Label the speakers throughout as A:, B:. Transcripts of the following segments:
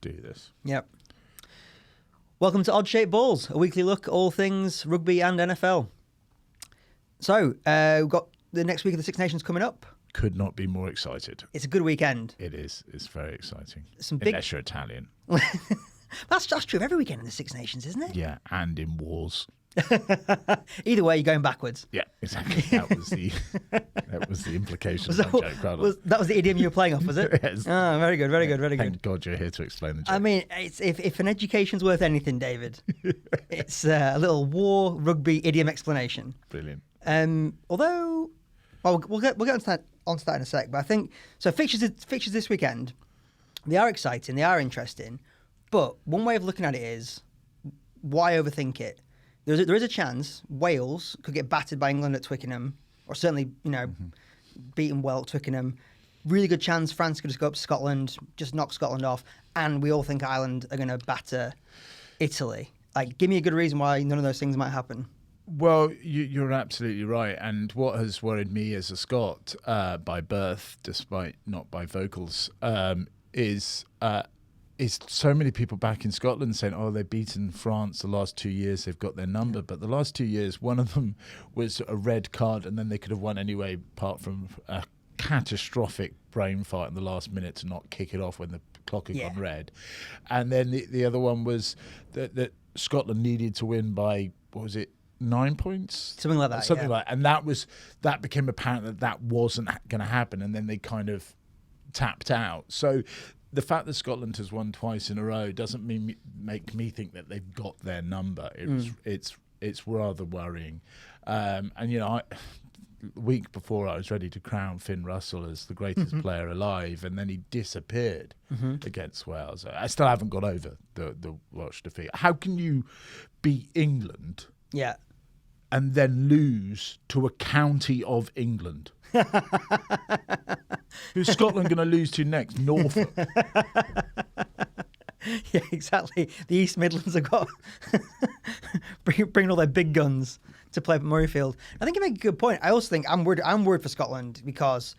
A: do this.
B: Yep. Welcome to Odd Shaped Balls, a weekly look at all things rugby and NFL. So, we've got the next week of the Six Nations coming up.
A: Could not be more excited.
B: It's a good weekend.
A: It is. It's very exciting.
B: Some big...
A: Unless you're Italian.
B: That's true of every weekend in the Six Nations, isn't it?
A: Yeah, and in wars.
B: Either way, you're going backwards.
A: Yeah, exactly. That was the implication of that joke.
B: That was the idiom you were playing off, was it?
A: Yes.
B: Oh, very good, very good.
A: Thank God you're here to explain the joke.
B: I mean, if an education's worth anything, David, it's a little war rugby idiom explanation.
A: Brilliant.
B: Although, well, we'll get onto that in a sec. But I think so. Fixtures this weekend, they are exciting, they are interesting. But one way of looking at it is, why overthink it? There is a chance Wales could get battered by England at Twickenham, or certainly, beaten well at Twickenham. Really good chance France could just go up to Scotland, just knock Scotland off, and we all think Ireland are going to batter Italy. Like, give me a good reason why none of those things might happen.
A: Well, you're absolutely right. And what has worried me as a Scot by birth, despite not by vocals, is so many people back in Scotland saying, oh, they've beaten France the last 2 years, they've got their number. But the last 2 years, one of them was a red card, and then they could have won anyway, apart from a catastrophic brain fart in the last minute to not kick it off when the clock had gone red. And then the other one was that Scotland needed to win by, what was it, 9 points?
B: Something like that.
A: And that became apparent that wasn't going to happen, and then they kind of tapped out. So the fact that Scotland has won twice in a row doesn't make me think that they've got their number. It's rather worrying. And the week before I was ready to crown Finn Russell as the greatest player alive, and then he disappeared against Wales. I still haven't got over the Welsh defeat. How can you beat England and then lose to a county of England? Who's Scotland going to lose to next? Norfolk.
B: Yeah, exactly. The East Midlands have got bringing all their big guns to play at Murrayfield. I think you make a good point. I also think I'm worried for Scotland because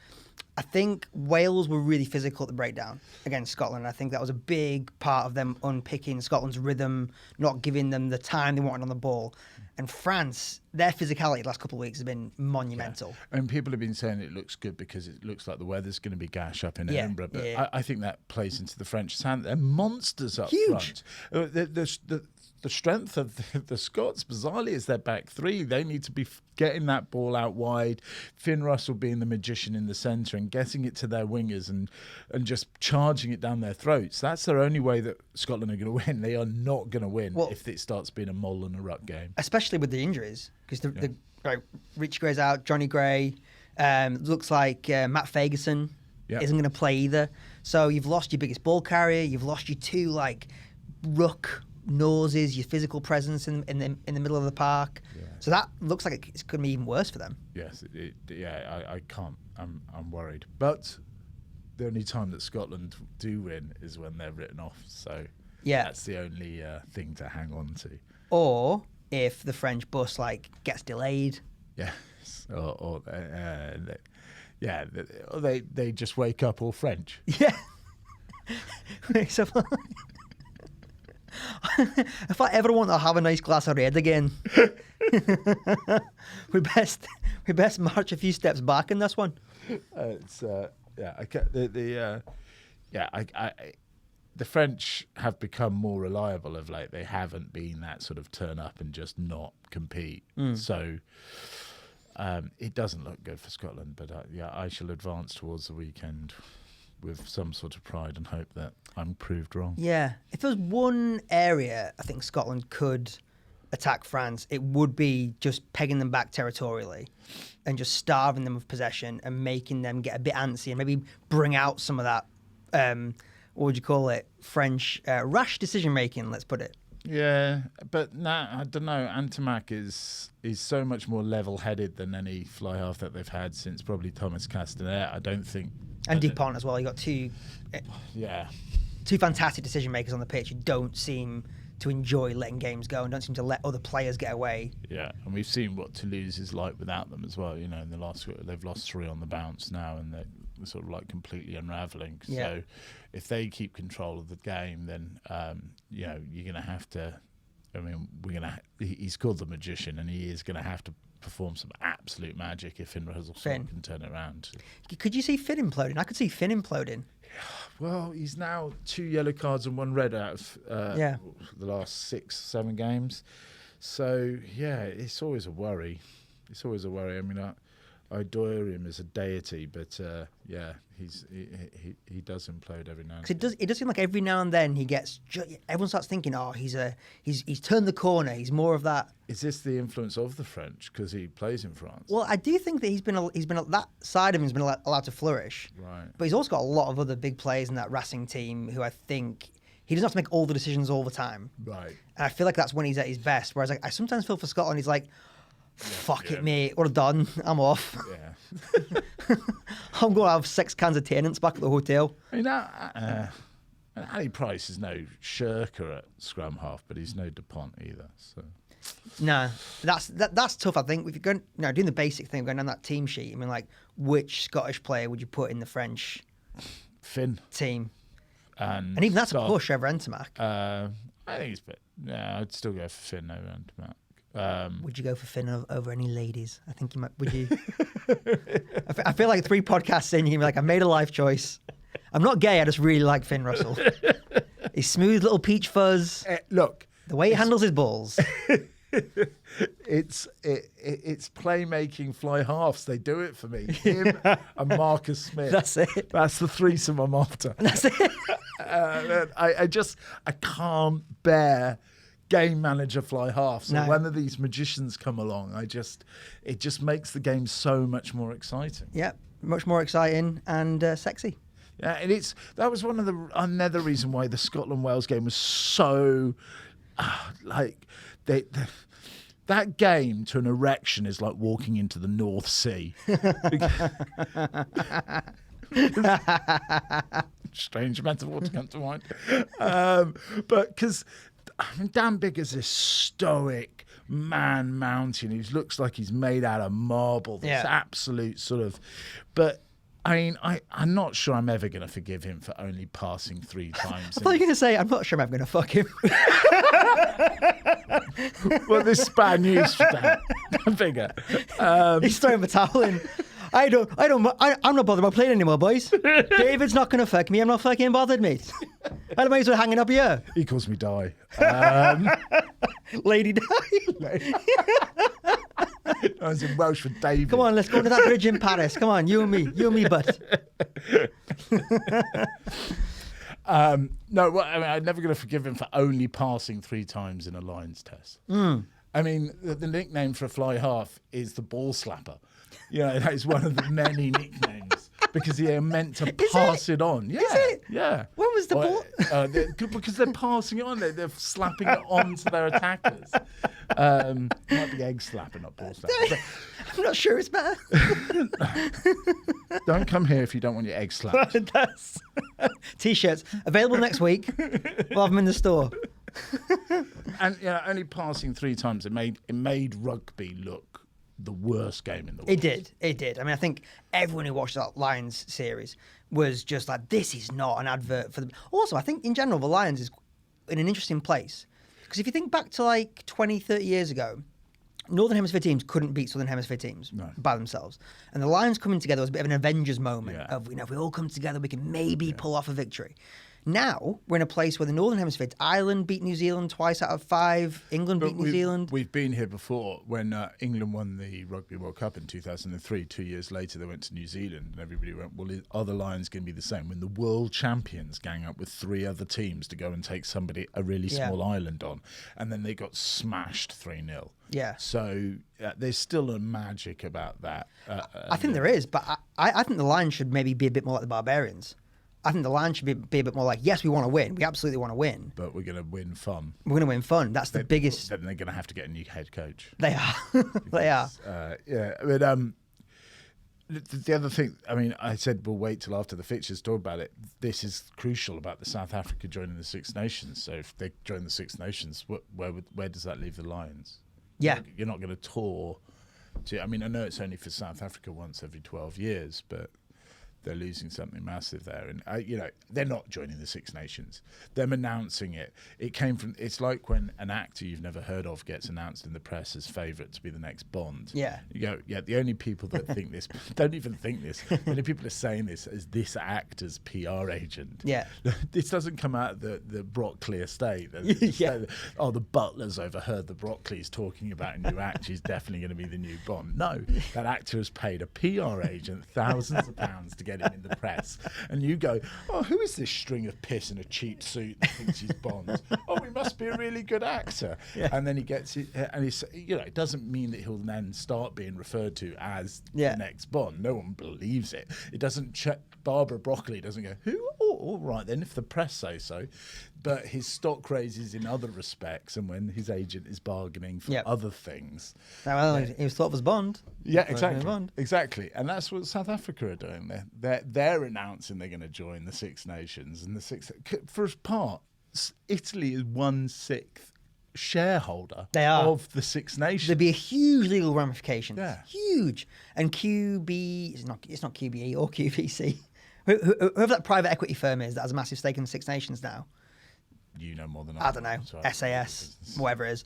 B: I think Wales were really physical at the breakdown against Scotland. I think that was a big part of them unpicking Scotland's rhythm, not giving them the time they wanted on the ball. And France, their physicality the last couple of weeks has been monumental.
A: And people have been saying it looks good because it looks like the weather's going to be gash up in Edinburgh. But I think that plays into the French sand. They're monsters up front. The strength of the Scots, bizarrely, is their back three. They need to be getting that ball out wide. Finn Russell being the magician in the centre and getting it to their wingers and just charging it down their throats. That's their only way that Scotland are going to win. They are not going to win if it starts being a mole and a ruck game.
B: Especially with the injuries. Because Richie Gray's out, Johnny Gray. Looks like Matt Fagerson isn't going to play either. So you've lost your biggest ball carrier. You've lost your two ruck noses, your physical presence in the middle of the park. So that looks like it's going to be even worse for them.
A: Yes, I can't. I'm worried. But the only time that Scotland do win is when they're written off. So that's the only thing to hang on to.
B: Or if the French bus gets delayed.
A: Yes. Or they just wake up all French.
B: Yeah. So, if I ever want to have a nice glass of red again, we best march a few steps back in this one.
A: The French have become more reliable of late. They haven't been that sort of turn up and just not compete. So it doesn't look good for Scotland. But I shall advance towards the weekend with some sort of pride and hope that I'm proved wrong.
B: Yeah. If there was one area I think Scotland could attack France, it would be just pegging them back territorially and just starving them of possession and making them get a bit antsy and maybe bring out some of that, what would you call it, French rash decision-making, let's put it.
A: Yeah, but I don't know. Antamac is so much more level-headed than any fly half that they've had since probably Thomas Castanet. I don't think...
B: And Dupont as well. You got two fantastic decision makers on the pitch who don't seem to enjoy letting games go and don't seem to let other players get away.
A: Yeah, and we've seen what Toulouse is like without them as well. You know, in the last they've lost 3 on the bounce now, and they're sort of like completely unraveling.
B: Yeah.
A: So if they keep control of the game, then you know, you're going to have to. I mean, he's called the magician, and he is going to have to perform some absolute magic if Finn Russell can turn it around.
B: Could you see Finn imploding? I could see Finn imploding.
A: Well, he's now 2 yellow cards and 1 red out of the last 6-7 games. So yeah, it's always a worry. It's always a worry. I mean, I adore him as a deity, but yeah, he does implode every now and then.
B: It does seem like every now and then he gets. Everyone starts thinking, oh, he's turned the corner. He's more of that.
A: Is this the influence of the French because he plays in France?
B: Well, I do think that he's been that side of him has been allowed to flourish.
A: Right.
B: But he's also got a lot of other big players in that Racing team who I think he doesn't have to make all the decisions all the time.
A: Right.
B: And I feel like that's when he's at his best. Whereas I sometimes feel for Scotland, he's like, fuck it, mate. We're done. I'm off.
A: Yeah.
B: I'm going to have 6 cans of Tennant's back at the hotel.
A: I mean, Ali Price is no shirker at scrum half, but he's no DuPont either. So.
B: No, that's tough. I think if you're going, doing the basic thing, going down that team sheet. I mean, like, which Scottish player would you put in the French
A: Finn
B: team?
A: And
B: even that's a push over Entomac.
A: I think it's a bit. Yeah, I'd still go for Finn over Entomac.
B: Would you go for Finn over any ladies? I think you might. Would you? I feel like 3 podcasts in, you're like, I made a life choice. I'm not gay. I just really like Finn Russell. His smooth little peach fuzz.
A: Look,
B: the way he handles his balls.
A: It's playmaking fly halves. They do it for me. Him and Marcus Smith.
B: That's it.
A: That's the threesome I'm after.
B: That's it.
A: I can't bear game manager fly half. So
B: No.
A: when these magicians come along, it just makes the game so much more exciting.
B: Yeah, much more exciting and sexy.
A: Yeah, and that was one of another reason why the Scotland-Wales game was so like that game to an erection is like walking into the North Sea. Strange metaphor to come to mind, but because Dan Biggar's this stoic man mountain who looks like he's made out of marble. This absolute sort of, but. I mean, I'm not sure I'm ever going to forgive him for only passing 3 times.
B: I thought you were going to say, I'm not sure I'm going to fuck him.
A: Well, this is bad news for Dan Biggar.
B: He's throwing the towel in. I'm not bothered about playing anymore, boys. David's not going to fuck me. I'm not fucking bothered, mate. I might as well hanging up here.
A: He calls me Di.
B: Lady Di.
A: I was in Welsh for David.
B: Come on, let's go to that bridge in Paris. Come on, you and me, butt.
A: No, well, I mean, I'm never going to forgive him for only passing 3 times in a Lions test. I mean, the nickname for a fly half is the ball slapper. You know, that is one of the many nicknames because they're meant to pass it on. Yeah,
B: is it?
A: Yeah.
B: When was the ball?
A: Because they're passing it on. They're slapping it onto their attackers. Might be egg slapper, not ball slapper.
B: I'm not sure it's better.
A: Don't come here if you don't want your egg slapped.
B: T-shirts available next week. We'll have them in the store.
A: And only passing 3 times, it made rugby look the worst game in the world.
B: It did. I mean, I think everyone who watched that Lions series was just like, this is not an advert for them. Also, I think in general, the Lions is in an interesting place. Because if you think back to like 20, 30 years ago, Northern Hemisphere teams couldn't beat Southern Hemisphere teams by themselves. And the Lions coming together was a bit of an Avengers moment of, if we all come together, we can maybe pull off a victory. Now, we're in a place where the Northern Hemisphere, Ireland beat New Zealand twice out of 5, England beat New Zealand.
A: We've been here before when England won the Rugby World Cup in 2003. 2 years later, they went to New Zealand and everybody went, well, are the Lions going to be the same? When the world champions gang up with 3 other teams to go and take a really small island on, and then they got smashed 3-0.
B: Yeah.
A: So there's still a magic about that.
B: I think there is, but I think the Lions should maybe be a bit more like the Barbarians. I think the Lions should be a bit more like, yes, we want to win. We absolutely want to win.
A: But we're going to win fun.
B: We're going to win fun. That's the biggest...
A: Then they're going to have to get a new head coach.
B: They are. They are.
A: Yeah. But the other thing, I mean, I said we'll wait till after the fixtures to talk about it. This is crucial about the South Africa joining the Six Nations. So if they join the Six Nations, where does that leave the Lions?
B: Yeah.
A: You're not going to tour. I mean, I know it's only for South Africa once every 12 years, but they're losing something massive there. And, they're not joining the Six Nations. Them announcing it. It's like when an actor you've never heard of gets announced in the press as favourite to be the next Bond.
B: Yeah.
A: You go, yeah, the only people that think this, don't even think this. The only people are saying this as this actor's PR agent.
B: Yeah.
A: This doesn't come out of the Broccoli estate.
B: Yeah.
A: The butlers overheard the Broccoli's talking about a new actor. He's definitely going to be the new Bond. No, that actor has paid a PR agent thousands of pounds to get him in the press, and you go, oh, who is this string of piss in a cheap suit that thinks he's Bond? Oh, he must be a really good actor.
B: Yeah.
A: And then he gets it, and he's, it doesn't mean that he'll then start being referred to as
B: Yeah.
A: the next Bond. No one believes it. It doesn't. Barbara Broccoli doesn't go, who? Oh, all right then, if the press say so. But his stock raises in other respects, and when his agent is bargaining for other things.
B: Well, he was thought of as Bond.
A: Yeah, exactly. And that's what South Africa are doing. They're announcing they're going to join the Six Nations, and for a part, Italy is 1/6 shareholder of the Six Nations.
B: There'd be a huge legal ramification.
A: Yeah.
B: Huge. And it's not QBE or QVC. Whoever that private equity firm is that has a massive stake in the Six Nations now.
A: You know more than
B: I don't know. SAS, whatever it is.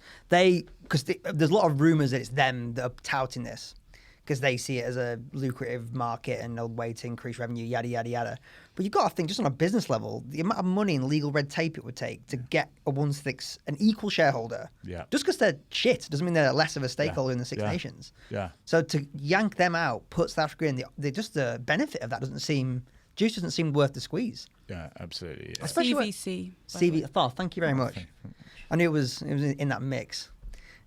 B: Because there's a lot of rumours that it's them that are touting this because they see it as a lucrative market and a way to increase revenue, yada, yada, yada. But you've got to think, just on a business level, the amount of money and legal red tape it would take to get an equal shareholder. Yeah. Just because they're shit doesn't mean they're less of a stakeholder in the Six Nations.
A: Yeah.
B: So to yank them out, put South Africa in, the benefit of that doesn't seem worth the squeeze.
A: Yeah, absolutely. Yeah.
B: Especially
C: CVC.
B: Oh, thank you very much. I knew it was in that mix.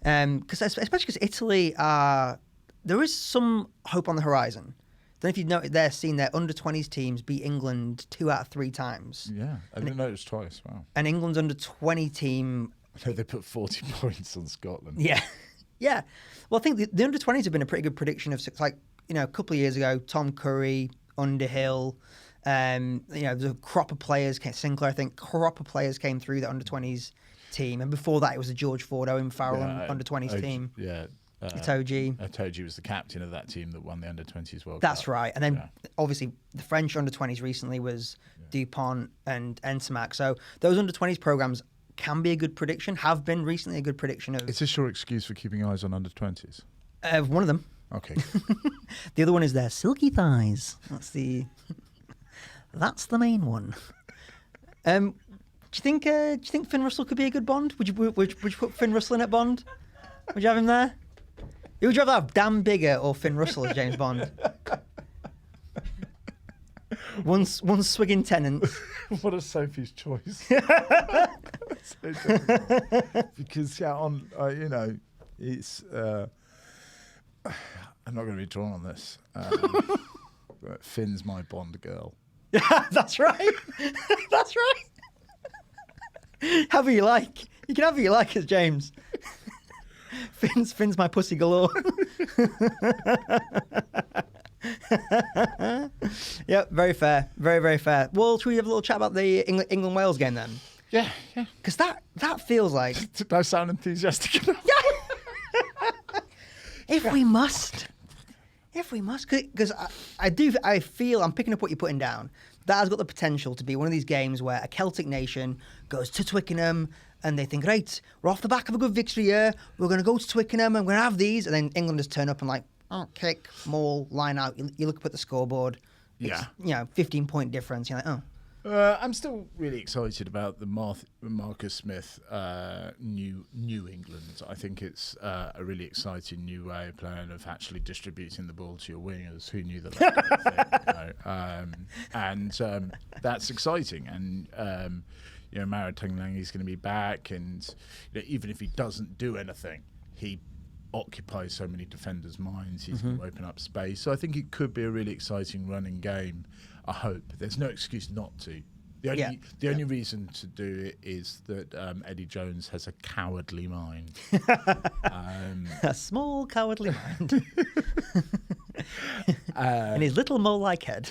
B: Especially because Italy there is some hope on the horizon. Don't know if you've noted they're seeing their under-20s teams beat England 2 out of 3 times.
A: Yeah, I didn't know it was twice. Wow.
B: And England's under-20 team...
A: No, they put 40 points on Scotland.
B: Yeah. Yeah. Well, I think the under-20s have been a pretty good prediction of... Like, a couple of years ago, Tom Curry, Underhill... the crop of players, Sinclair, I think, crop of players came through the under-20s team. And before that, it was the George Ford, Owen Farrell under-20s team.
A: Yeah.
B: Itoji
A: was the captain of that team that won the under-20s World Cup.
B: That's right. And then, obviously, the French under-20s recently was Dupont and Ensimac. So those under-20s programs can be a good prediction, have been recently a good prediction of...
A: Is this your excuse for keeping eyes on under-20s?
B: One of them.
A: Okay.
B: The other one is their silky thighs. That's the main one. Do you think Finn Russell could be a good Bond? Would you put Finn Russell in at Bond? Would you have him there? Who would you rather have, Dan Bigger or Finn Russell as James Bond? One swigging tenant.
A: What a Sophie's choice. Because it's. I'm not going to be drawn on this. But Finn's my Bond girl.
B: That's right. That's right. Have who you like. You can have who you like as James. Finn's my pussy galore. Yep, very fair. Very, very fair. Well, should we have a little chat about the England-Wales game then?
A: Yeah.
B: Because that feels like...
A: Did I sound enthusiastic enough?
B: If we must, because I feel, I'm picking up what you're putting down, that has got the potential to be one of these games where a Celtic nation goes to Twickenham and they think, right, we're off the back of a good victory here, we're going to go to Twickenham and we're going to have these, and then England just turn up and kick, maul, line out, you look up at the scoreboard, it's, 15-point difference, you're like, oh.
A: I'm still really excited about the Marcus Smith New England. I think it's a really exciting new way of playing, of actually distributing the ball to your wingers. Who knew that could be a thing? That's exciting. And Mara Tunglangi's going to be back, and even if he doesn't do anything, he occupies so many defenders' minds. He's going to open up space. So I think it could be a really exciting running game. I hope. There's no excuse not to. The only reason to do it is that Eddie Jones has a cowardly mind.
B: A small cowardly mind. In his little mole-like head.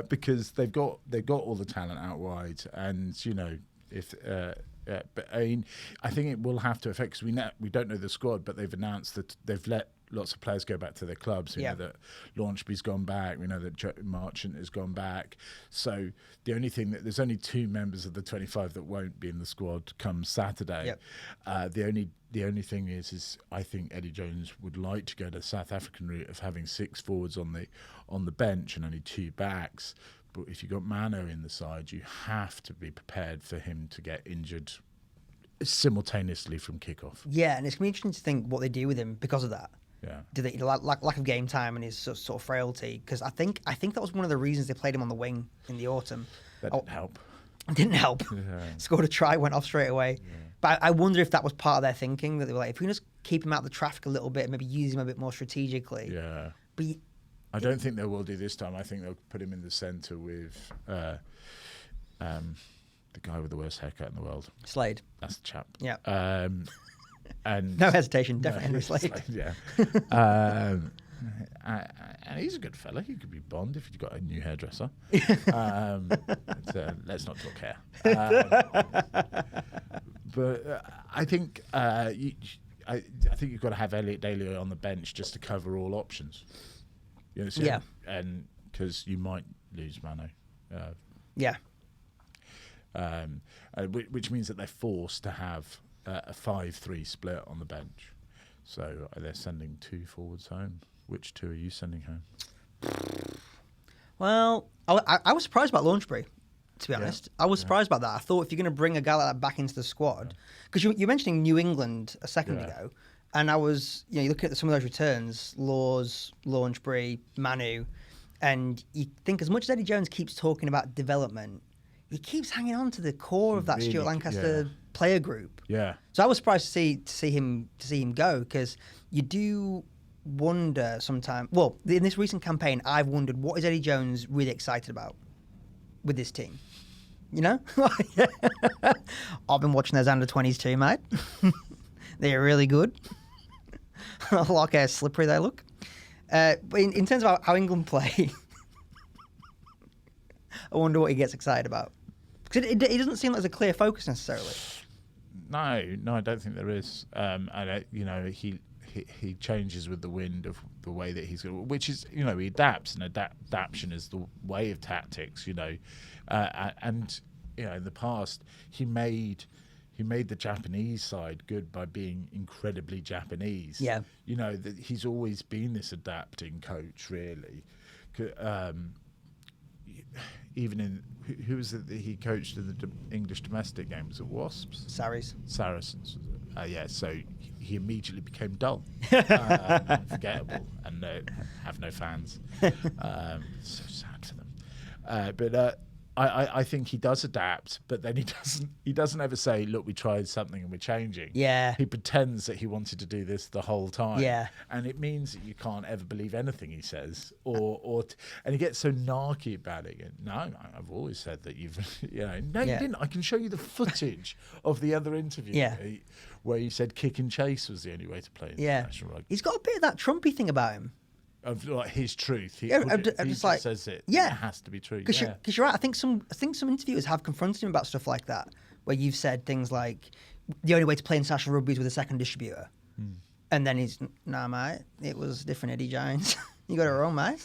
A: Because they've got all the talent out wide, and if but I think it will have to affect, because we don't know the squad, but they've announced that they've let lots of players go back to their clubs. We know that Launchby's gone back. We know that Joe Marchant has gone back. So the only thing there's only 2 members of the 25 that won't be in the squad come Saturday. The only thing is I think Eddie Jones would like to go the South African route of having 6 forwards on the bench and only 2 backs. But if you've got Mano in the side, you have to be prepared for him to get injured simultaneously from kickoff.
B: Yeah, and it's going to be interesting to think what they do with him because of that.
A: Yeah.
B: Do they lack of game time and his sort of frailty? Because I think that was one of the reasons they played him on the wing in the autumn.
A: That didn't help.
B: It didn't help. Yeah. Scored a try, went off straight away. Yeah. But I wonder if that was part of their thinking, that they were like, if we can just keep him out of the traffic a little bit, maybe use him a bit more strategically.
A: Yeah.
B: But
A: I don't think they will do this time. I think they'll put him in the centre with the guy with the worst haircut in the world.
B: Slade.
A: That's the chap.
B: Yeah.
A: And
B: no hesitation, definitely Henry Slade.
A: Yeah. And he's a good fella. He could be Bond if you've got a new hairdresser. Let's not talk hair. But I think I think you've got to have Elliot Daly on the bench just to cover all options. You know,
B: yeah.
A: And because you might lose Mano.
B: Yeah.
A: Which means that they're forced to have a 5-3 split on the bench. So they're sending 2 forwards home. Which 2 are you sending home?
B: Well, I was surprised about Launchbury, to be honest. I was surprised about that. I thought if you're going to bring a guy like that back into the squad, because you're mentioning New England a second ago, and I was, you look at some of those returns, Laws, Launchbury, Manu, and you think as much as Eddie Jones keeps talking about development, he keeps hanging on to the core of that really, Stuart Lancaster player group.
A: Yeah.
B: So I was surprised to see him go, because you do wonder sometimes. Well, in this recent campaign, I've wondered, what is Eddie Jones really excited about with this team? I've been watching those under-20s too, mate. They're really good. I like how slippery they look. But in terms of how England play, I wonder what he gets excited about. Because it doesn't seem like there's a clear focus necessarily.
A: No, I don't think there is. He changes with the wind of the way that he's going, which is, he adapts, and adaptation is the way of tactics, and in the past he made the Japanese side good by being incredibly Japanese.
B: Yeah.
A: That he's always been this adapting coach, really. Even in who was it that he coached in the English domestic game? Was it Wasps? Saracens. So he immediately became dull, forgettable, and have no fans. So sad for them. But I think he does adapt, but then he doesn't ever say, look, we tried something and we're changing.
B: Yeah.
A: He pretends that he wanted to do this the whole time.
B: Yeah.
A: And it means that you can't ever believe anything he says, and he gets so narky about it. And, no, I've always said that you've, no, you didn't. I can show you the footage of the other interview where he said kick and chase was the only way to play international rugby.
B: He's got a bit of that Trumpy thing about him.
A: Of like his truth, he
B: just like,
A: says it.
B: Yeah,
A: it has to be true.
B: Because you're right. I think some interviewers have confronted him about stuff like that, where you've said things like, "The only way to play international rugby is with a second distributor," and then he's, "Nah, mate, it was different, Eddie Jones. You got it wrong, mate.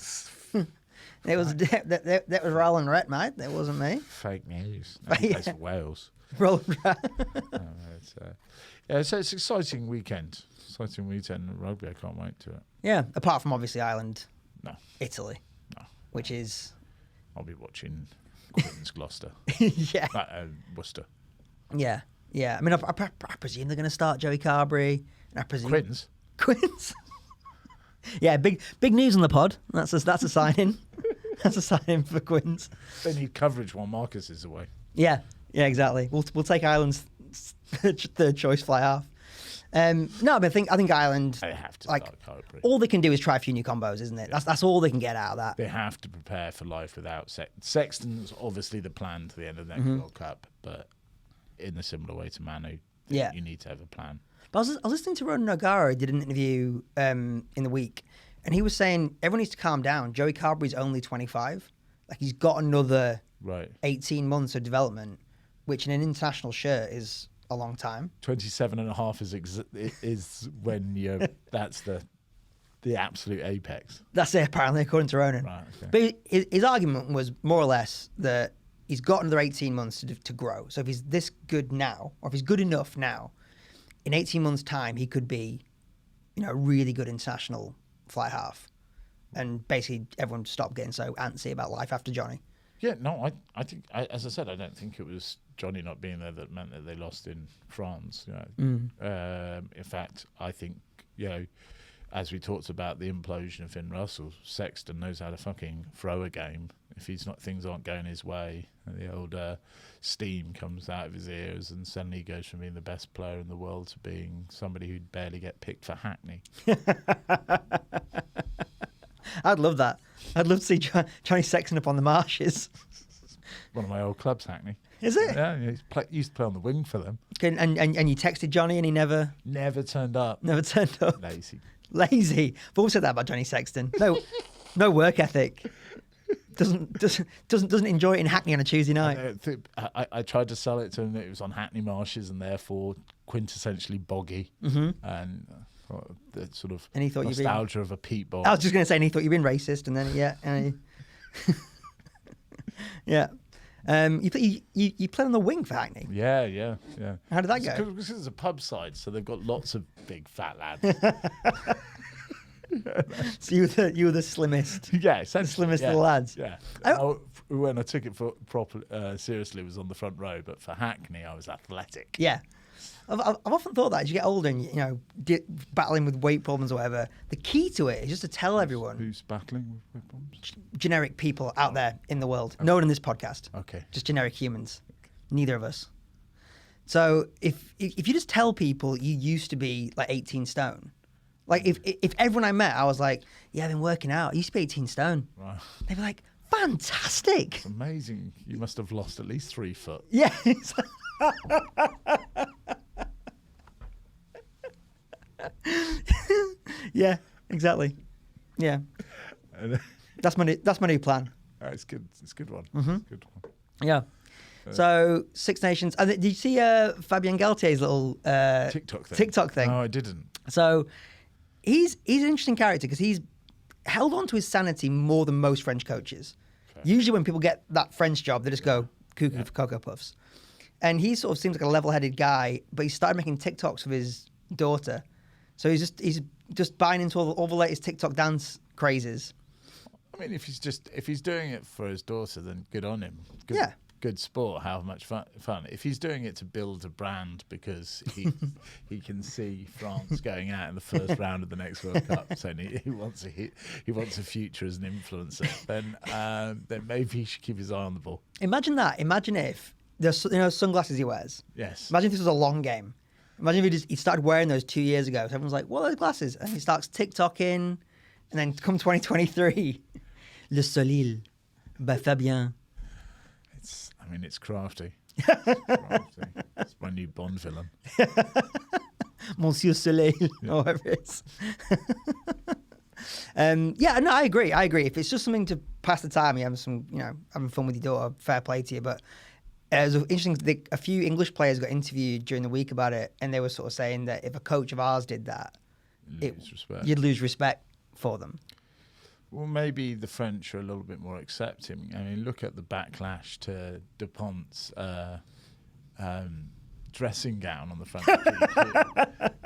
B: It was that was Roland Rhett, mate. That wasn't me."
A: Fake news. No, he plays for Wales.
B: Roland Rhett.
A: So it's an exciting weekend. Exciting weekend in rugby. I can't wait to it.
B: Yeah, apart from obviously Ireland, Italy, which is.
A: I'll be watching Queen's Gloucester. Worcester.
B: Yeah. I mean, I presume they're going to start Joey Carberry. And I presume Quins. Yeah, big news on the pod. That's a sign-in. That's a sign-in for Quins.
A: They need coverage while Marcus is away.
B: Yeah, exactly. We'll take Ireland's third choice fly half. No, but I think Ireland.
A: They have to start Carberry.
B: All they can do is try a few new combos, isn't it? That's all they can get out of that.
A: They have to prepare for life without Sexton's obviously the plan to the end of the next World Cup, but in a similar way to Manu, you need to have a plan.
B: But I was listening to Ronan O'Gara, who did an interview in the week, And he was saying everyone needs to calm down. Joey Carberry's only 25. Like, he's got another 18 months of development, which in an international shirt is a long time.
A: 27 and a half is when that's the absolute apex.
B: That's it, apparently, according to Ronan.
A: Right, okay.
B: But his argument was more or less that he's got another 18 months to grow. So if he's this good now, or if he's good enough now, in 18 months' time, he could be, a really good international fly half. And basically, everyone stopped getting so antsy about life after Johnny.
A: Yeah, no, I think, as I said, I don't think it was Johnny not being there that meant that they lost in France. In fact, I think, as we talked about the implosion of Finn Russell, Sexton knows how to fucking throw a game. If things aren't going his way, the old steam comes out of his ears, and suddenly he goes from being the best player in the world to being somebody who'd barely get picked for Hackney.
B: I'd love that. I'd love to see Johnny Sexton up on the marshes.
A: One of my old clubs, Hackney.
B: Is it?
A: Yeah, he used to play on the wing for them.
B: And you texted Johnny and he never
A: turned up.
B: Never turned up.
A: Lazy.
B: I've always said that about Johnny Sexton. No work ethic. Doesn't enjoy it in Hackney on a Tuesday night.
A: I tried to sell it to him that it was on Hackney marshes and therefore quintessentially boggy, and the sort of
B: and he thought
A: nostalgia of a peat bog.
B: I was just going to say, and he thought you'd been racist, and then yeah. You played on the wing for Hackney.
A: Yeah.
B: How did that go?
A: Because it's a pub side, so they've got lots of big fat lads.
B: So you were the slimmest.
A: Yeah,
B: the slimmest of the lads.
A: Yeah. When I took it for seriously, it was on the front row, but for Hackney, I was athletic.
B: Yeah. I've often thought that as you get older and battling with weight problems or whatever, the key to it is just to tell everyone
A: who's battling with weight problems.
B: Generic people out there in the world. Okay. No one in this podcast.
A: Okay.
B: Just generic humans. Okay. Neither of us. So if you just tell people you used to be like 18 stone, like if everyone I met, I was like, yeah, I've been working out. I used to be 18 stone.
A: Right.
B: They'd be like, fantastic.
A: It's amazing. You must have lost at least 3 foot.
B: Yeah. Yeah, exactly. Yeah. That's my new plan.
A: It's good. It's a good one.
B: Mm-hmm.
A: It's a good one.
B: Yeah. So Six Nations. Did you see Fabien Galtier's little TikTok thing?
A: No, I didn't.
B: So he's an interesting character because he's held on to his sanity more than most French coaches. Okay. Usually when people get that French job, they just go cuckoo for Cocoa Puffs. And he sort of seems like a level-headed guy, but he started making TikToks with his daughter. So he's just buying into all the latest TikTok dance crazes.
A: I mean, if he's doing it for his daughter, then good on him. Good sport. How much fun! If he's doing it to build a brand because he can see France going out in the first round of the next World Cup, so he wants a future as an influencer, then maybe he should keep his eye on the ball.
B: Imagine that. Imagine if there's sunglasses he wears.
A: Yes.
B: Imagine if this was a long game. Imagine if he started wearing those 2 years ago. So everyone's like, what are those glasses? And he starts TikToking, and then come 2023, Le Soleil by Fabien.
A: It's crafty. It's my new Bond villain.
B: Monsieur Soleil, or whatever it is. I agree. If it's just something to pass the time, having fun with your daughter, fair play to you. But it was interesting. A few English players got interviewed during the week about it, and they were sort of saying that if a coach of ours did that, you'd lose respect for them.
A: Well, maybe the French are a little bit more accepting. I mean, look at the backlash to Dupont's dressing gown on the front of the pitch.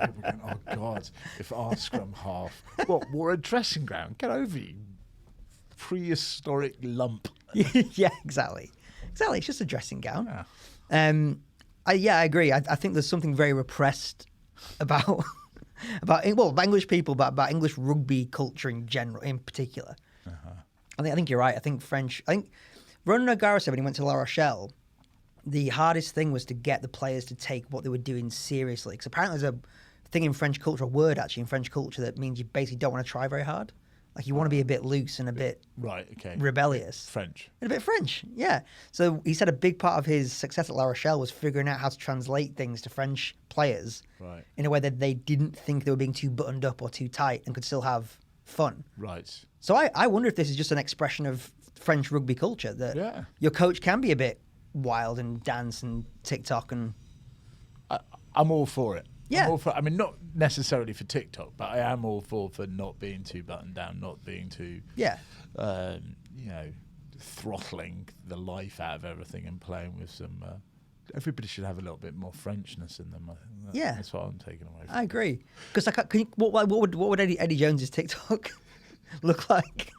A: People going, oh, God, if our scrum half wore a dressing gown, get over you, prehistoric lump.
B: Yeah, exactly. It's just a dressing gown. Yeah. I agree. I think there's something very repressed about English people, but about English rugby culture in general, in particular.
A: Uh-huh.
B: I think you're right. I think Ronan O'Gara said when he went to La Rochelle, the hardest thing was to get the players to take what they were doing seriously. Because apparently there's a thing in French culture, a word actually in French culture that means you basically don't want to try very hard. Like you want to be a bit loose and a bit rebellious.
A: French.
B: And a bit French, yeah. So he said a big part of his success at La Rochelle was figuring out how to translate things to French players in a way that they didn't think they were being too buttoned up or too tight and could still have fun.
A: Right.
B: So I wonder if this is just an expression of French rugby culture, that your coach can be a bit wild and dance and TikTok and...
A: I'm all for it.
B: Yeah.
A: I'm all for, I mean, not necessarily for TikTok, but I am all for not being too buttoned down, not being too, throttling the life out of everything and playing with some... everybody should have a little bit more Frenchness in them. I think that's what I'm taking away from.
B: I agree. Because what would Eddie Jones's TikTok look like?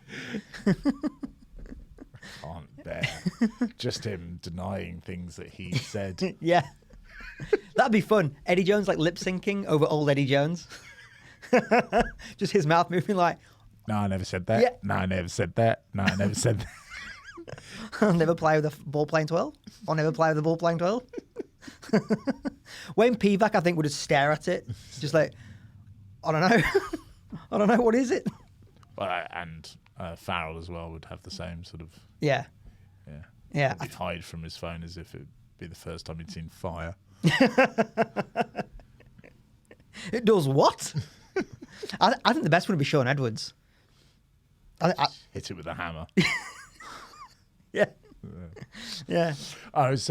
A: Can't bear just him denying things that he said.
B: Yeah. That'd be fun. Eddie Jones like lip syncing over old Eddie Jones. Just his mouth moving like,
A: no, I never said that.
B: Yeah.
A: No, I never said that. No, I never said that.
B: I'll never play with a ball playing 12. I'll never play with a ball playing 12. Wayne Pivac, I think, would just stare at it. Just like, I don't know. I don't know. What is it?
A: And Farrell as well would have the same sort of...
B: Yeah.
A: Yeah. He'd hide from his phone as if it'd be the first time he'd seen fire.
B: It does what? I think the best one would be Sean Edwards.
A: Hit it with a hammer.
B: Yeah.
A: I was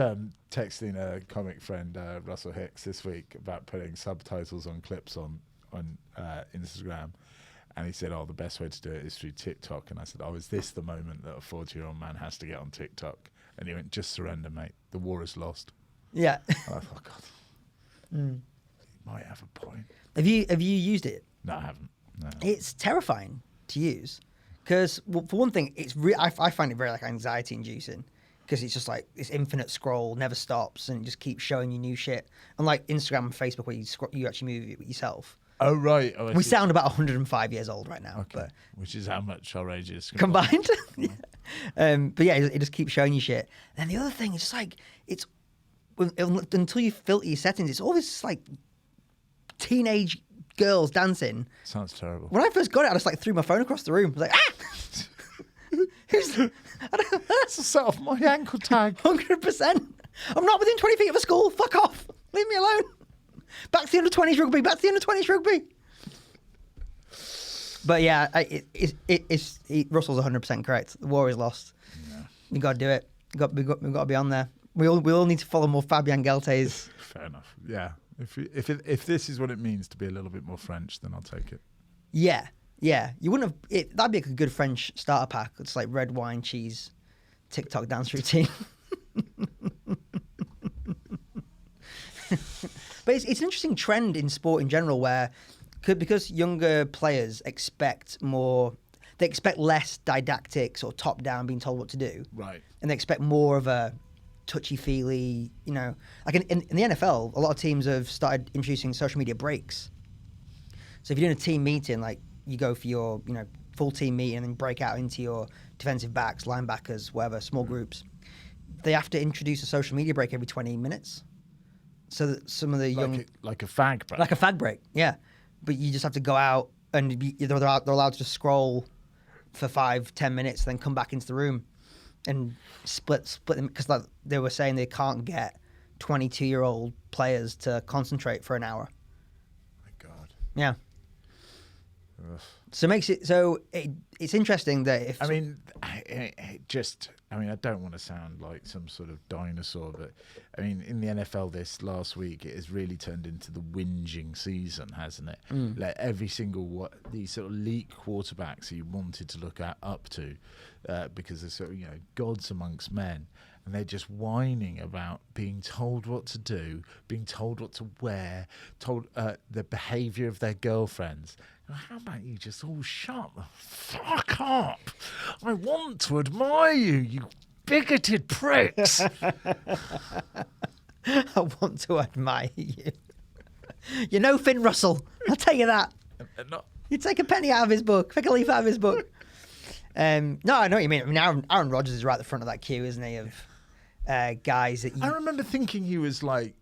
A: texting a comic friend, Russell Hicks, this week about putting subtitles on clips on Instagram. And he said, the best way to do it is through TikTok. And I said, is this the moment that a 40-year-old man has to get on TikTok? And he went, just surrender, mate. The war is lost.
B: Yeah.
A: And I thought, God, he might have a point.
B: Have you used it?
A: No, I haven't. No.
B: It's terrifying to use. Because, for one thing, I find it very anxiety inducing. Because it's just like this infinite scroll, never stops, and it just keeps showing you new shit. Unlike Instagram and Facebook, where you actually move it yourself.
A: Oh, right.
B: We sound about 105 years old right now.
A: Okay. But which is how much our age is
B: combined. Yeah. But yeah, it just keeps showing you shit. And the other thing is just like, until you filter your settings, it's always like teenage girls dancing.
A: Sounds terrible.
B: When I first got it, I just threw my phone across the room. I was like, Who's...
A: That's a set off my ankle tag.
B: 100%. I'm not within 20 feet of a school. Fuck off. Leave me alone. Back to the under-20s rugby. Back to the under-20s rugby. But yeah, Russell's 100% correct. The war is lost. Yeah. We got to do it. We've got to be on there. We all need to follow more Fabian Geltes.
A: Fair enough. Yeah. If this is what it means to be a little bit more French, then I'll take it.
B: Yeah. Yeah. You wouldn't have... That'd be a good French starter pack. It's like red wine, cheese, TikTok dance routine. But it's an interesting trend in sport in general where, because younger players expect more, they expect less didactics or top down being told what to do.
A: Right.
B: And they expect more of a touchy-feely, like in the NFL, a lot of teams have started introducing social media breaks. So if you're doing a team meeting, like you go for your, full team meeting and then break out into your defensive backs, linebackers, whatever, small groups, they have to introduce a social media break every 20 minutes. So that some of the young...
A: Like a fag break.
B: Like a fag break, yeah. But you just have to go out and they're allowed to just scroll for 5-10 minutes, then come back into the room and split them. Because like they were saying they can't get 22-year-old players to concentrate for an hour.
A: My God.
B: Yeah.
A: Ugh.
B: So it's interesting that if...
A: I don't want to sound like some sort of dinosaur, but in the NFL this last week, it has really turned into the whinging season, hasn't it? Like every single these sort of elite quarterbacks who you wanted to look up to, because they're sort of gods amongst men, and they're just whining about being told what to do, being told what to wear, told the behaviour of their girlfriends. How about you just all shut the fuck up? I want to admire you, you bigoted pricks.
B: I want to admire you. You're no Finn Russell. I'll tell you that. You take a penny out of his book, take a leaf out of his book. No, I know what you mean. Aaron Rodgers is right at the front of that queue, isn't he? Of guys that you...
A: I remember thinking he was like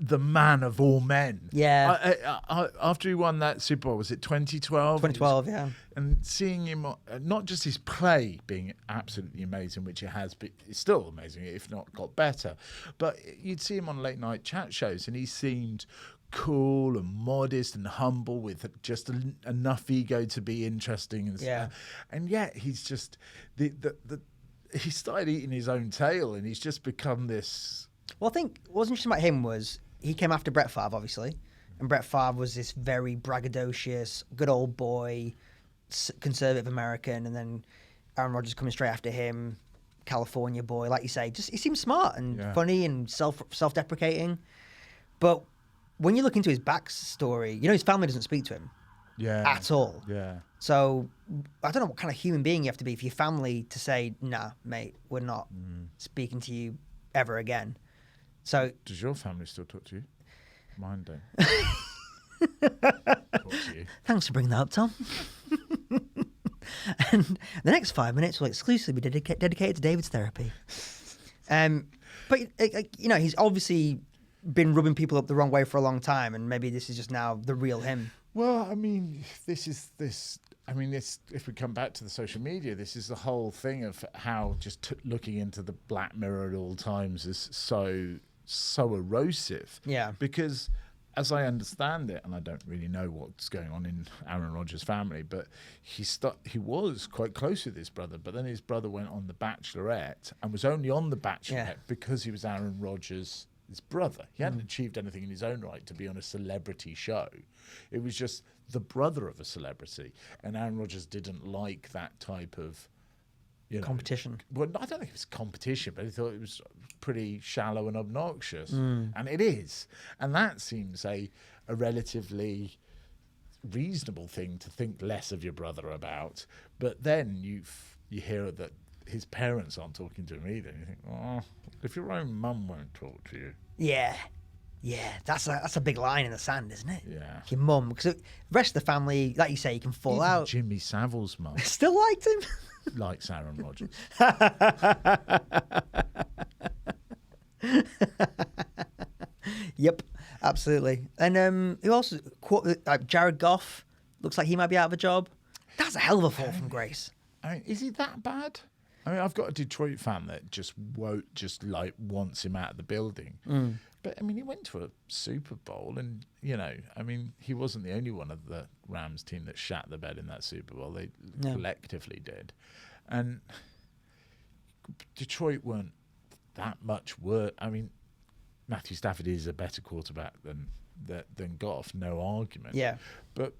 A: the man of all men.
B: Yeah.
A: After he won that Super Bowl, was it 2012?
B: 2012, yeah.
A: And seeing him, not just his play being absolutely amazing, which it has, but it's still amazing, if not got better. But you'd see him on late night chat shows, and he seemed cool and modest and humble with just enough ego to be interesting and stuff. And yet he's just he started eating his own tail, and he's just become this.
B: Well, I think what was interesting about him was he came after Brett Favre, obviously, and Brett Favre was this very braggadocious, good old boy, conservative American, and then Aaron Rodgers coming straight after him, California boy, like you say. Just he seems smart and funny and self-deprecating, but when you look into his backstory, his family doesn't speak to him at all.
A: Yeah.
B: So I don't know what kind of human being you have to be for your family to say, nah, mate, we're not speaking to you ever again. So
A: does your family still talk to you? Mine don't. Talk to you.
B: Thanks for bringing that up, Tom. And the next 5 minutes will exclusively be dedicated to David's therapy. But he's obviously been rubbing people up the wrong way for a long time, and maybe this is just now the real him.
A: Well, I mean, if we come back to the social media, this is the whole thing of how just looking into the black mirror at all times is so erosive.
B: Yeah.
A: Because as I understand it, and I don't really know what's going on in Aaron Rodgers' family, but he was quite close with his brother, but then his brother went on The Bachelorette and was only on The Bachelorette because he was Aaron Rodgers' his brother. He hadn't achieved anything in his own right to be on a celebrity show. It was just the brother of a celebrity. And Aaron Rodgers didn't like that type of
B: competition.
A: Well, I don't think it was competition, but he thought it was pretty shallow and obnoxious. And it is. And that seems a relatively reasonable thing to think less of your brother about. But then you hear that his parents aren't talking to him either. And you think, oh, if your own mum won't talk to you.
B: Yeah. Yeah, that's a big line in the sand, isn't it?
A: Yeah.
B: Your mum, because the rest of the family, like you say, you can fall
A: Even
B: out.
A: Jimmy Savile's mum
B: Still liked him.
A: likes Aaron Rodgers.
B: Yep, absolutely. And who else? Jared Goff looks like he might be out of a job. That's a hell of a fall from grace.
A: I mean, is he that bad? I mean, I've got a Detroit fan that just wants him out of the building. But I mean, he went to a Super Bowl, and I mean, he wasn't the only one of the Rams team that shat the bed in that Super Bowl. They collectively did, and Detroit weren't that much worse. I mean, Matthew Stafford is a better quarterback than Goff, no argument.
B: Yeah,
A: but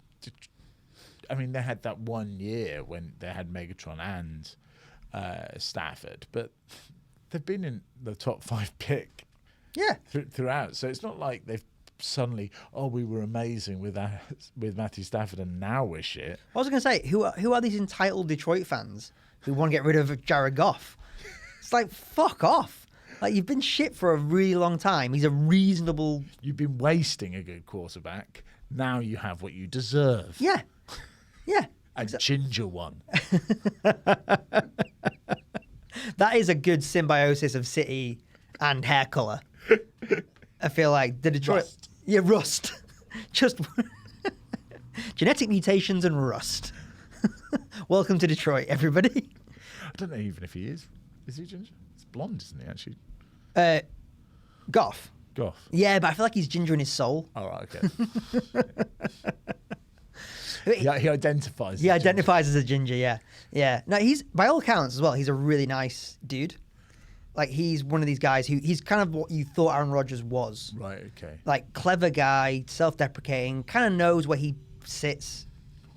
A: I mean, they had that 1 year when they had Megatron and Stafford, but they've been in the top 5 pick.
B: Yeah,
A: throughout. So it's not like they've suddenly, we were amazing with Matthew Stafford and now we're shit.
B: I was going to say, who are these entitled Detroit fans who want to get rid of Jared Goff? It's like, fuck off. Like, you've been shit for a really long time. He's a reasonable...
A: You've been wasting a good quarterback. Now you have what you deserve.
B: Yeah. Yeah.
A: A ginger one.
B: That is a good symbiosis of city and hair colour. I feel like the Detroit...
A: Rust.
B: Yeah, rust. Just genetic mutations and rust. Welcome to Detroit, everybody.
A: I don't know even if he is. Is he ginger? It's blonde, isn't he, actually?
B: Goff.
A: Goff.
B: Yeah, but I feel like he's ginger in his soul.
A: Oh, right, okay. He identifies.
B: He identifies as a ginger, yeah. Yeah. No, he's, by all accounts as well, he's a really nice dude. Like, he's one of these guys he's kind of what you thought Aaron Rodgers was.
A: Right, okay.
B: Like, clever guy, self-deprecating, kind of knows where he sits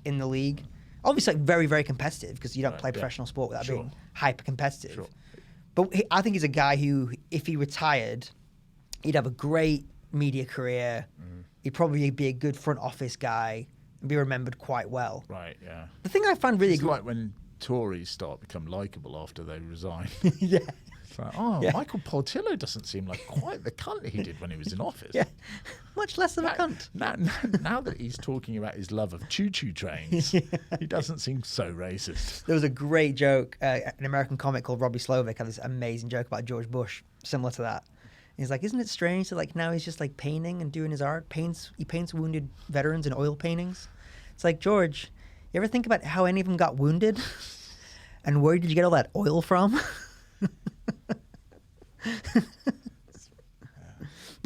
B: in the league. Obviously, like, very, very competitive, because you don't play professional sport without being hyper-competitive.
A: Sure.
B: But I think he's a guy who, if he retired, he'd have a great media career. He'd probably be a good front office guy and be remembered quite well.
A: Right, yeah.
B: The thing I find really
A: It's like when Tories start to become likeable after they resign.
B: Yeah.
A: It's like, Michael Portillo doesn't seem like quite the cunt he did when he was in office.
B: Yeah, much less of a cunt.
A: Now that he's talking about his love of choo-choo trains, he doesn't seem so racist.
B: There was a great joke, an American comic called Robbie Slovik had this amazing joke about George Bush, similar to that. He's like, isn't it strange that, like, now he's just like painting and doing his art? He paints wounded veterans in oil paintings. It's like, George, you ever think about how any of them got wounded? And where did you get all that oil from?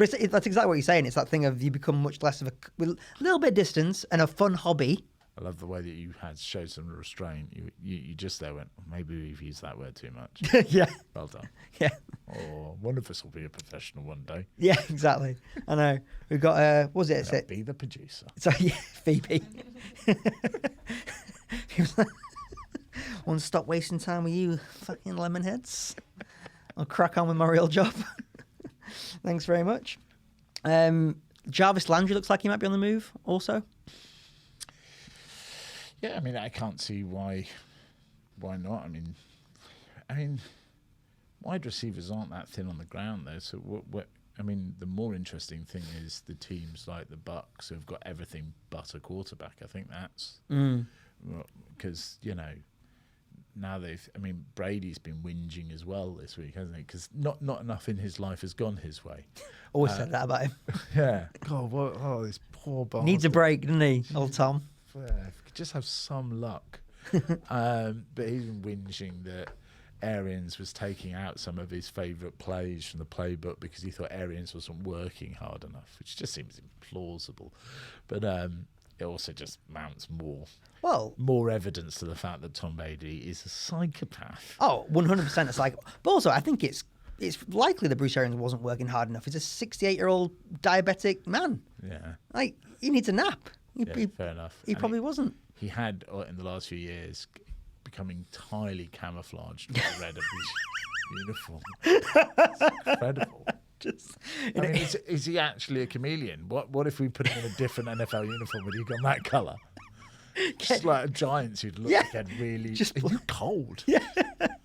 B: But that's exactly what you're saying. It's that thing of you become much less of with a little bit of distance and a fun hobby.
A: I love the way that you had showed some restraint. You just there went, maybe we've used that word too much.
B: Yeah.
A: Well done.
B: Yeah.
A: Or one of us will be a professional one day.
B: Yeah, exactly. I know. We've got, what was it?
A: I'll be the producer.
B: So, yeah, Phoebe. He was like, want to stop wasting time with you fucking lemonheads? I'll crack on with my real job. Thanks very much. Jarvis Landry looks like he might be on the move also.
A: Yeah, I mean, I can't see why not. I mean, wide receivers aren't that thin on the ground though. So what I mean, the more interesting thing is the teams like the Bucks who've got everything but a quarterback. I think that's because now Brady's been whinging as well this week, hasn't he? Because not enough in his life has gone his way.
B: Always said that about him.
A: Yeah. God, this poor bastard.
B: Needs a break, doesn't he, old Tom?
A: Yeah, if he could just have some luck. But he's been whinging that Arians was taking out some of his favourite plays from the playbook because he thought Arians wasn't working hard enough, which just seems implausible. But it also just mounts more evidence to the fact that Tom Brady is a psychopath.
B: Oh, 100% a psychopath. But also, I think it's likely that Bruce Arians wasn't working hard enough. He's a 68-year-old diabetic man.
A: Yeah.
B: Like, he needs a nap.
A: Fair enough.
B: He probably wasn't.
A: He had, in the last few years, become entirely camouflaged with the red of his uniform. It's incredible. Is he actually a chameleon? What if we put him in a different NFL uniform and he got that colour? Just like a Giants who'd look again really... Are you cold?
B: Yeah.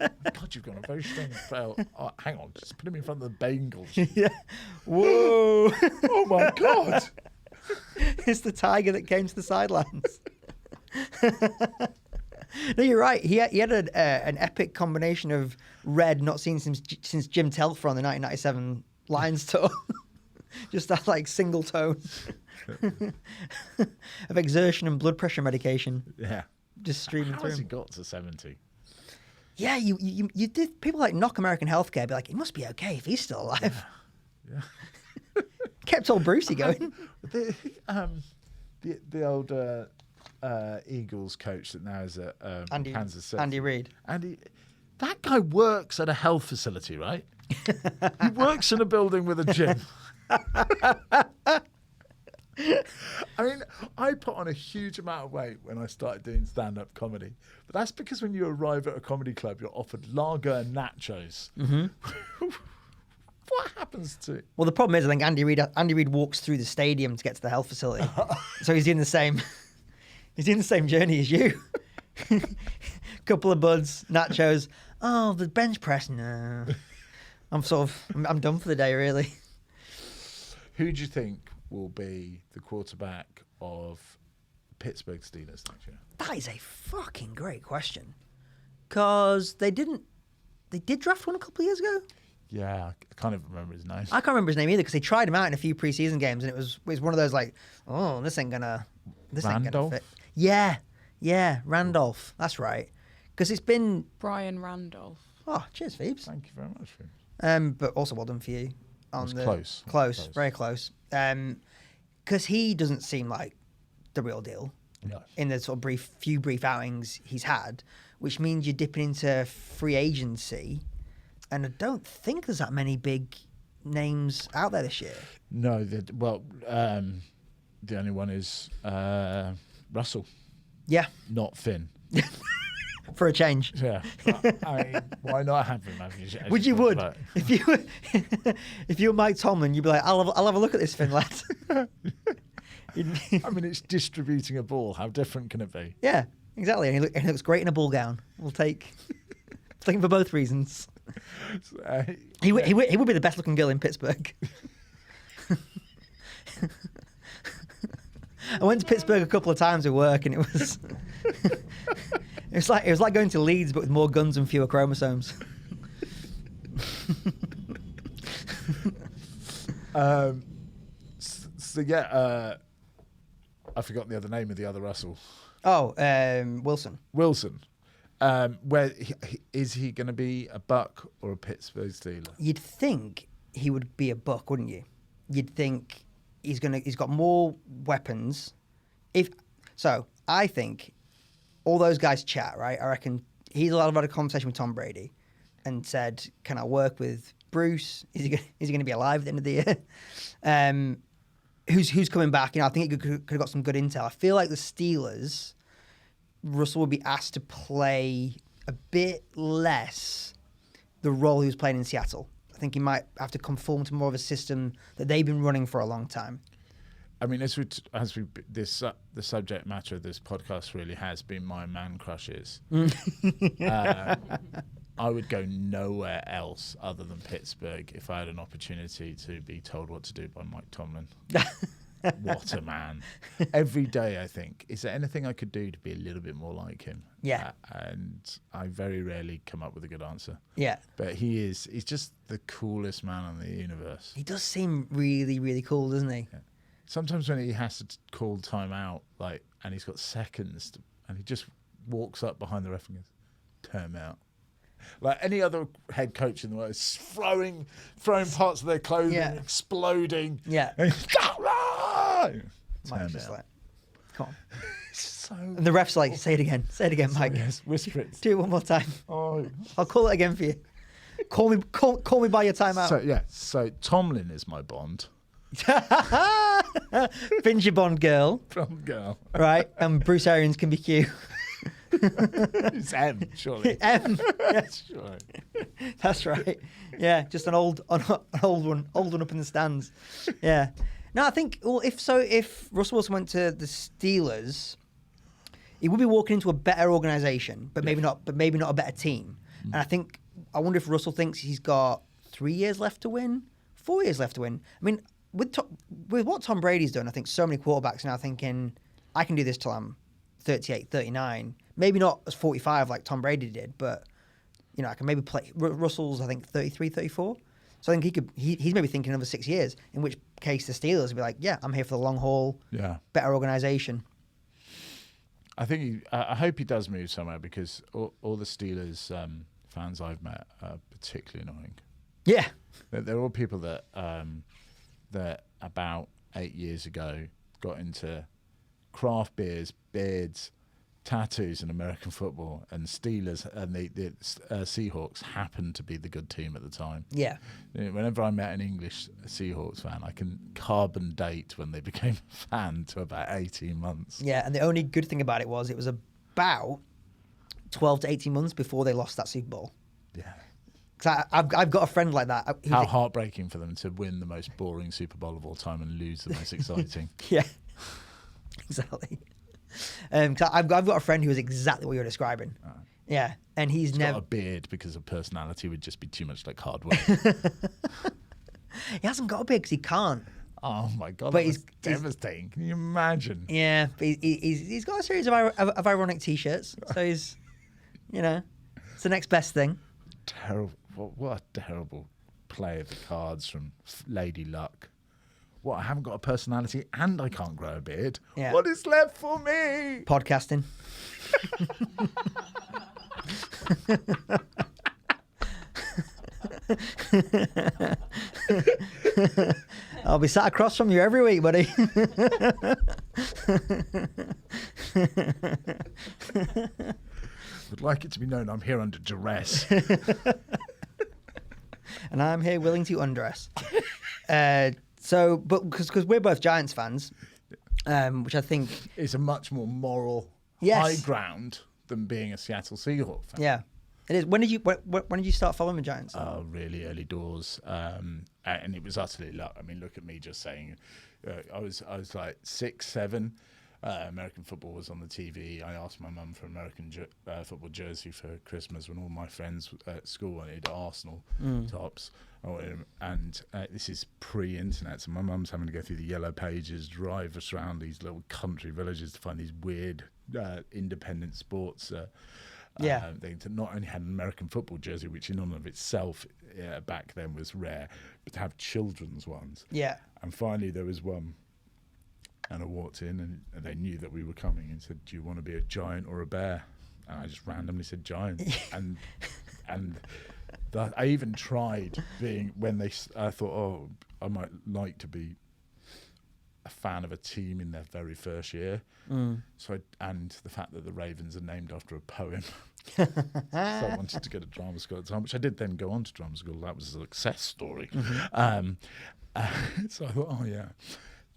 A: God, you've got a very strong spell. Oh, hang on, just put him in front of the Bengals.
B: Yeah. Whoa.
A: Oh, my God.
B: It's the tiger that came to the sidelines. No, you're right. He had an epic combination of red not seen since Jim Telfer on the 1997 Lions tour. Just that like single tone of exertion and blood pressure medication.
A: Yeah.
B: Just streaming
A: How
B: through
A: has
B: him.
A: he got to 70?
B: Yeah, you did. People like knock American healthcare, be like, it must be okay if he's still alive.
A: Yeah.
B: Kept old Brucey going.
A: The old Eagles coach that now is at Kansas City.
B: Andy Reid.
A: That guy works at a health facility, right? He works in a building with a gym. I mean, I put on a huge amount of weight when I started doing stand-up comedy. But that's because when you arrive at a comedy club, you're offered lager and nachos. Mm-hmm. What happens to it?
B: Well, the problem is, I think Andy Reid walks through the stadium to get to the health facility. So he's doing the same journey as you. Couple of buds, nachos. Oh, the bench press, no. I'm done for the day, really.
A: Who do you think will be the quarterback of Pittsburgh Steelers next year?
B: That is a fucking great question. Because they did draft one a couple of years ago.
A: Yeah, I can't even remember his name.
B: I can't remember his name either because they tried him out in a few preseason games and it was one of those like, oh, this ain't gonna fit. Yeah, Randolph. That's right. Because it's been
C: Brian Randolph.
B: Oh, cheers, Phoebes.
A: Thank you very much, Phoebes.
B: But also well done for you.
A: Close,
B: very close. Because he doesn't seem like the real deal.
A: No.
B: In the sort of few brief outings he's had, which means you're dipping into free agency. And I don't think there's that many big names out there this year.
A: No, the only one is Russell.
B: Yeah.
A: Not Finn.
B: For a change.
A: Yeah. Why not have him?
B: Would you if you were Mike Tomlin, you'd be like, I'll have a look at this Finn lad.
A: I mean, it's distributing a ball. How different can it be?
B: Yeah, exactly. And he looks great in a ball gown. We'll take him for both reasons. He would be the best looking girl in Pittsburgh. I went to Pittsburgh a couple of times with work, and it was it was like going to Leeds, but with more guns and fewer chromosomes.
A: I forgot the other name of the other Russell.
B: Oh, Wilson.
A: Where is he going to be a Buck or a Pittsburgh Steeler?
B: You'd think he would be a Buck, wouldn't you? you'd think he's got more weapons. I think all those guys chat, right? I reckon he's allowed to have a conversation with Tom Brady and said, "Can I work with Bruce? Is he going to be alive at the end of the year? Who's coming back?" I think it could have got some good intel. I feel like the Steelers, Russell would be asked to play a bit less the role he was playing in Seattle. I think he might have to conform to more of a system that they've been running for a long time.
A: I mean, the subject matter of this podcast really has been my man crushes. I would go nowhere else other than Pittsburgh if I had an opportunity to be told what to do by Mike Tomlin. What a man. Every day I think, is there anything I could do to be a little bit more like him?
B: Yeah.
A: And I very rarely come up with a good answer.
B: Yeah.
A: But he's just the coolest man in the universe.
B: He does seem really, really cool, doesn't he?
A: Yeah. Sometimes when he has to call time out, and he's got seconds, and he just walks up behind the ref and goes, "Turn out." Like any other head coach in the world, is throwing parts of their clothing, exploding.
B: Yeah.
A: And
B: Mike's just like, come on.
A: So
B: And the ref's like, say it again, Mike.
A: Yes, whisper it.
B: Do it one more time.
A: Oh.
B: I'll call it again for you. Call me by your timeout.
A: So Tomlin is my Bond.
B: Finn's your Bond girl.
A: Bond girl.
B: Right, and Bruce Arians can be Q.
A: It's M, surely.
B: M.
A: Yes, surely.
B: That's right. Yeah, just an old one up in the stands. Yeah. No, I think if Russell Wilson went to the Steelers, he would be walking into a better organization, but maybe not a better team. And I wonder if Russell thinks he's got 3 years left to win, 4 years left to win. I mean, with what Tom Brady's done, I think so many quarterbacks are now thinking, I can do this till I'm 38, 39. Maybe not as 45 like Tom Brady did, but I can maybe play. Russell's, I think, 33, 34. So I think he's maybe thinking another 6 years, in which case the Steelers would be like, yeah, I'm here for the long haul, better organization.
A: I hope he does move somewhere, because all the Steelers fans I've met are particularly annoying.
B: Yeah.
A: They're all people that about 8 years ago got into craft beers, beards, tattoos, and American football, and Steelers and the Seahawks happened to be the good team at the time.
B: Yeah.
A: Whenever I met an English Seahawks fan, I can carbon date when they became a fan to about 18 months.
B: Yeah, and the only good thing about it was about 12 to 18 months before they lost that Super Bowl.
A: Yeah.
B: Because I've got a friend like that.
A: How heartbreaking for them to win the most boring Super Bowl of all time and lose the most exciting.
B: Yeah, exactly. Cause I've got a friend who is exactly what you're describing. Yeah, and he's never
A: got a beard, because a personality would just be too much like hard work.
B: He hasn't got a beard because he can't.
A: Oh my God,
B: but
A: he's devastating. Can you imagine?
B: Yeah, but he's got a series of ironic T-shirts, so he's, it's the next best thing.
A: Terrible. What a terrible play of the cards from Lady Luck. What, I haven't got a personality and I can't grow a beard?
B: Yeah.
A: What is left for me?
B: Podcasting. I'll be sat across from you every week, buddy.
A: Would like it to be known I'm here under duress.
B: And I'm here willing to undress. But because we're both Giants fans, which I think
A: is a much more moral high ground than being a Seattle Seahawks fan.
B: Yeah, it is. When did you start following the Giants?
A: Oh, really early doors, and it was utterly luck. I mean, look at me just saying, I was like 6, 7. American football was on the TV. I asked my mum for American football jersey for Christmas when all my friends at school wanted Arsenal tops. And this is pre-internet, so my mum's having to go through the yellow pages, drive us around these little country villages to find these weird independent sports. They not only had an American football jersey, which in and of itself back then was rare, but to have children's ones. Yeah. And finally there was one. And I walked in, and they knew that we were coming, and said, "Do you want to be a giant or a bear?" And I just randomly said giant. and I even tried being, when I thought, I might like to be a fan of a team in their very first year. And the fact that the Ravens are named after a poem. So I wanted to go to drama school at the time, which I did then go on to drama school. That was a success story. So I thought, oh yeah,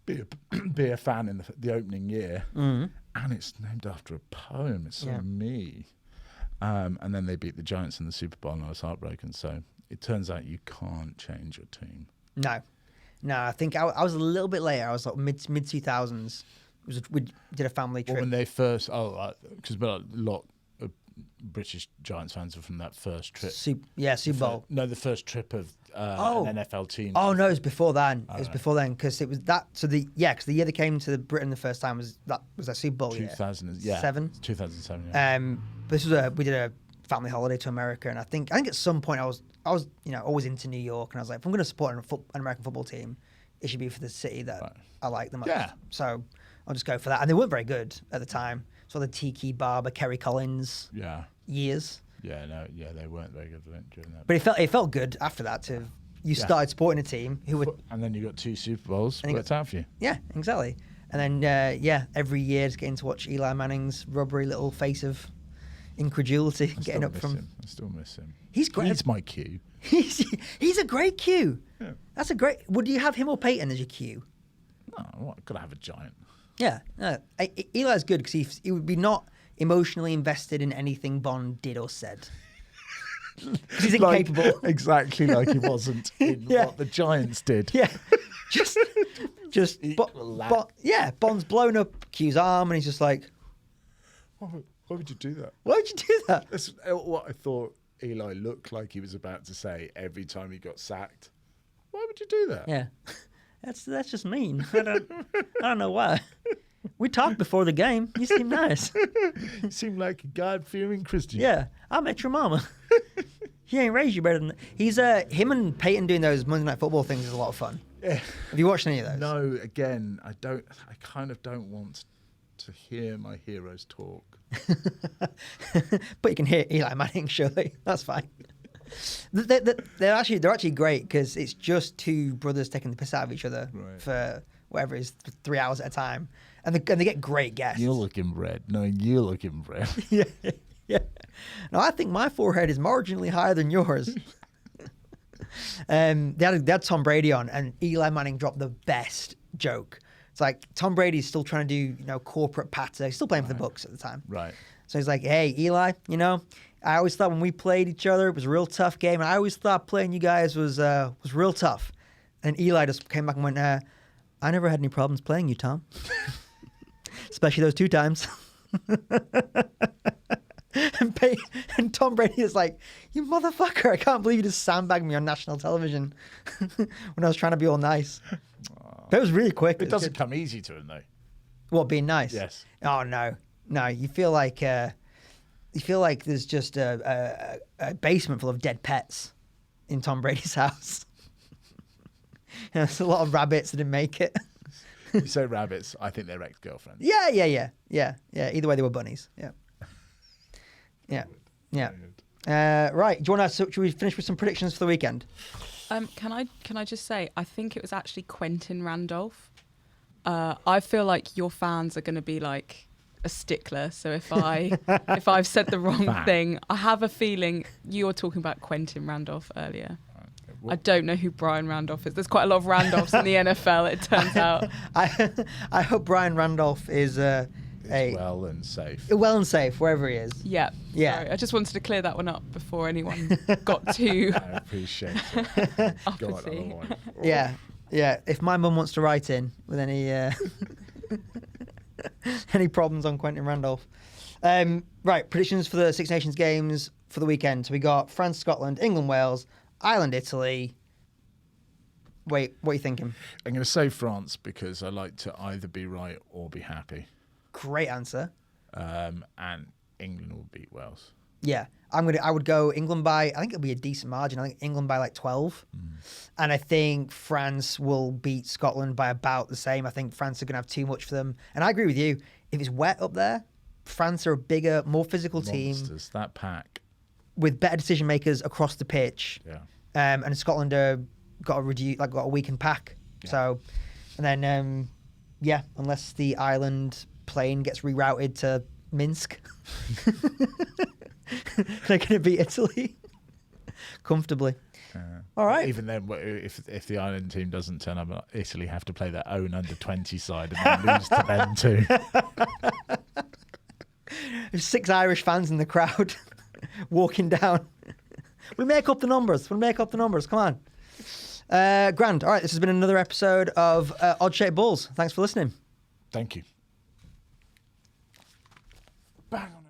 A: be a fan in the opening year, and it's named after a poem. It's so me. And then they beat the Giants in the Super Bowl, and I was heartbroken. So it turns out you can't change your team.
B: No, I think I was a little bit later. I was like mid 2000s. We did a family trip.
A: Well, when they first, because a lot of British Giants fans are from that first trip.
B: Super Bowl.
A: No, the first trip of an NFL team.
B: Oh no, it was before then. It was before then because it was that. So because the year they came to Britain the first time was that Super Bowl
A: 2000,
B: year.
A: 2007. Yeah.
B: This was we did a family holiday to America, and I think at some point I was always into New York, and I was like, if I'm going to support an American football team, it should be for the city that I like the most. Yeah. So I'll just go for that. And they weren't very good at the time. So the Tiki Barber, Kerry Collins years.
A: Yeah, they weren't very good during that.
B: But it felt good after that to started supporting a team who would.
A: And then you got 2 Super Bowls. Worked out for you.
B: Yeah, exactly. And then every year just getting to watch Eli Manning's rubbery little face of incredulity getting up from.
A: I still miss him.
B: He's great.
A: He's my Q.
B: He's a great Q.
A: Yeah.
B: That's a great. Would you have him or Peyton as your Q?
A: No, I've got to have a giant.
B: Yeah, Eli's good because he would be not emotionally invested in anything Bond did or said. He's incapable.
A: Exactly like he wasn't in what the Giants did.
B: Yeah, just Bond's blown up Q's arm and he's just like,
A: why would you do that?
B: Why would you do that?
A: That's what I thought Eli looked like he was about to say every time he got sacked. Why would you do that?
B: Yeah. That's just mean. I don't know why. We talked before the game. You seem nice.
A: You seem like a God-fearing Christian.
B: Yeah, I met your mama. He ain't raised you better than that. He's him and Peyton doing those Monday Night Football things is a lot of fun. Yeah. Have you watched any of those?
A: No. Again, I kind of don't want to hear my heroes talk.
B: But you can hear Eli Manning, surely. That's fine. They're actually great because it's just 2 brothers taking the piss out of each other for whatever it is 3 hours at a time, and they get great guests.
A: You're looking red. No, you're looking red.
B: yeah. No, I think my forehead is marginally higher than yours. They had Tom Brady on, and Eli Manning dropped the best joke. It's like Tom Brady's still trying to do corporate patter. He's still playing for the Bucs at the time.
A: Right.
B: So he's like, hey, Eli, I always thought when we played each other, it was a real tough game. And I always thought playing you guys was real tough. And Eli just came back and went, I never had any problems playing you, Tom. Especially those 2 times. and Tom Brady is like, you motherfucker, I can't believe you just sandbagged me on national television when I was trying to be all nice. But it was really quick.
A: It doesn't come easy to him, though.
B: What, being nice?
A: Yes.
B: Oh, no. No, you feel like there's just a basement full of dead pets in Tom Brady's house. There's a lot of rabbits that didn't make it.
A: You say rabbits, I think they're ex-girlfriends.
B: Yeah. Either way, they were bunnies. Yeah. Right. Do you want to? Should we finish with some predictions for the weekend?
C: Can I just say, I think it was actually Quentin Randolph. I feel like your fans are going to be like a stickler. So if I've said the wrong thing, I have a feeling you were talking about Quentin Randolph earlier. I don't know who Brian Randolph is. There's quite a lot of Randolphs in the NFL, it turns out.
B: I hope Brian Randolph is
A: well and safe.
B: Well and safe, wherever he is.
C: Yeah. Sorry, I just wanted to clear that one up before anyone got too...
A: I appreciate it.
C: uppity.
B: Yeah. If my mum wants to write in with any any problems on Quentin Randolph. Right, predictions for the Six Nations games for the weekend. So we got France, Scotland, England, Wales, Ireland, Italy. Wait, what are you thinking?
A: I'm going to say France because I like to either be right or be happy.
B: Great answer.
A: And England will beat Wales.
B: Yeah, I would go England by, I think it'll be a decent margin. I think England by like 12. And I think France will beat Scotland by about the same. I think France are going to have too much for them. And I agree with you. If it's wet up there, France are a bigger, more physical team.
A: Monsters, that pack.
B: With better decision makers across the pitch.
A: Yeah.
B: And Scotland are got a weakened pack.
A: Yeah.
B: So, and then unless the Ireland plane gets rerouted to Minsk, they're going to beat Italy comfortably. All right.
A: Even then, if the Ireland team doesn't turn up, Italy have to play their own under-20 side and then lose to them too.
B: There's 6 Irish fans in the crowd walking down. We'll make up the numbers. Come on. Grand. All right, this has been another episode of Odd Shaped Balls. Thanks for listening.
A: Thank you. Bang on it.